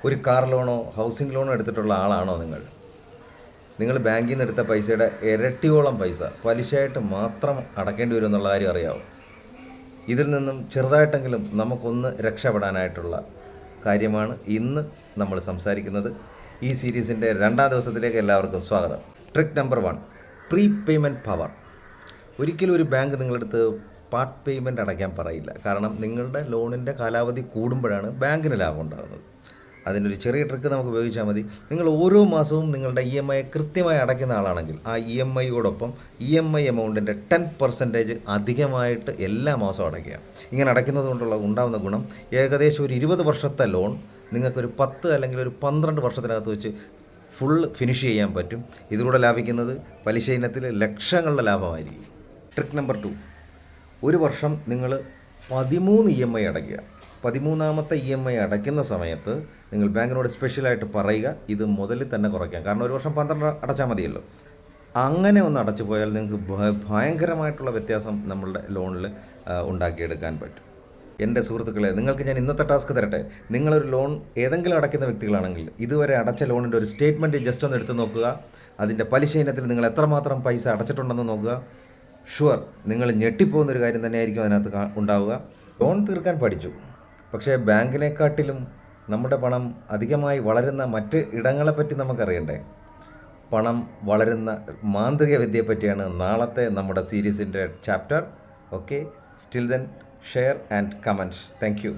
ഒരു car ലോണോ housing ലോണോ എടുത്തിട്ടുള്ള ആളാണോ നിങ്ങൾ ബാങ്കിൽ നിന്ന് എടുത്ത പൈസയുടെ ഇരട്ടിയോളം പൈസ പലിശയായിട്ട് മാത്രം അടക്കേണ്ടി വരും എന്നുള്ള കാര്യം അറിയാവും. ഇതിൽ നിന്നും ചെറുതായിട്ടെങ്കിലും നമുക്കൊന്ന് രക്ഷപ്പെടാനായിട്ടുള്ള കാര്യമാണ് ഇന്ന് നമ്മൾ സംസാരിക്കുന്നത്. ഈ സീരീസിൻ്റെ 2ാം ദിവസത്തിലേക്ക് എല്ലാവർക്കും സ്വാഗതം. Trick number 1, pre payment power. ഒരിക്കലും ഒരു ബാങ്ക് നിങ്ങളടുത്ത് പാർട്ട് പേയ്മെൻറ്റ് അടയ്ക്കാൻ പറയില്ല. കാരണം നിങ്ങളുടെ ലോണിൻ്റെ കാലാവധി കൂടുമ്പോഴാണ് ബാങ്കിന് ലാഭം ഉണ്ടാകുന്നത്. അതിനൊരു ചെറിയ ട്രിക്ക് നമുക്ക് ഉപയോഗിച്ചാൽ മതി. നിങ്ങൾ ഓരോ മാസവും നിങ്ങളുടെ EMI കൃത്യമായി അടയ്ക്കുന്ന ആളാണെങ്കിൽ ആ EMIയോടൊപ്പം EMI എമൗണ്ടിൻ്റെ 10% അധികമായിട്ട് എല്ലാ മാസവും അടയ്ക്കുക. ഇങ്ങനെ അടയ്ക്കുന്നത് കൊണ്ടുള്ള ഉണ്ടാകുന്ന ഗുണം ഏകദേശം ഒരു 20 വർഷത്തെ ലോൺ നിങ്ങൾക്കൊരു 10 അല്ലെങ്കിൽ ഒരു 12 വർഷത്തിനകത്ത് വെച്ച് ഫുൾ ഫിനിഷ് ചെയ്യാൻ പറ്റും. ഇതിലൂടെ ലാഭിക്കുന്നത് പലിശ ഇനത്തിൽ ലക്ഷങ്ങളുടെ ലാഭമായിരിക്കും. ട്രിക്ക് നമ്പർ 2, ഒരു വർഷം നിങ്ങൾ 13 EMI അടയ്ക്കുക. 13ാമത്തെ EMI അടയ്ക്കുന്ന സമയത്ത് നിങ്ങൾ ബാങ്കിനോട് സ്പെഷ്യലായിട്ട് പറയുക ഇത് മുതലിൽ തന്നെ കുറയ്ക്കാം. കാരണം ഒരു വർഷം 12 അടച്ചാൽ മതിയല്ലോ. അങ്ങനെ ഒന്ന് അടച്ചു പോയാൽ നിങ്ങൾക്ക് ഭയങ്കരമായിട്ടുള്ള വ്യത്യാസം നമ്മളുടെ ലോണിൽ ഉണ്ടാക്കിയെടുക്കാൻ പറ്റും. എൻ്റെ സുഹൃത്തുക്കളെ, നിങ്ങൾക്ക് ഞാൻ ഇന്നത്തെ ടാസ്ക് തരട്ടെ. നിങ്ങളൊരു ലോൺ ഏതെങ്കിലും അടയ്ക്കുന്ന വ്യക്തികളാണെങ്കിൽ ഇതുവരെ അടച്ച ലോണിൻ്റെ ഒരു സ്റ്റേറ്റ്മെൻറ്റ് ജസ്റ്റ് ഒന്ന് എടുത്ത് നോക്കുക. അതിൻ്റെ പലിശ ഇനത്തിൽ നിങ്ങൾ എത്രമാത്രം പൈസ അടച്ചിട്ടുണ്ടെന്ന് നോക്കുക. ഷുവർ നിങ്ങൾ ഞെട്ടിപ്പോകുന്നൊരു കാര്യം തന്നെയായിരിക്കും അതിനകത്ത് ഉണ്ടാവുക. ലോൺ തീർക്കാൻ പഠിച്ചു, പക്ഷേ ബാങ്കിനെക്കാട്ടിലും നമ്മുടെ പണം അധികമായി വളരുന്ന മറ്റ് ഇടങ്ങളെപ്പറ്റി നമുക്കറിയണ്ടേ? പണം വളരുന്ന മാന്ത്രിക വിദ്യയെപ്പറ്റിയാണ് നാളത്തെ നമ്മുടെ സീരീസിൻ്റെ chapter. Okay, still then share and comment. Thank U.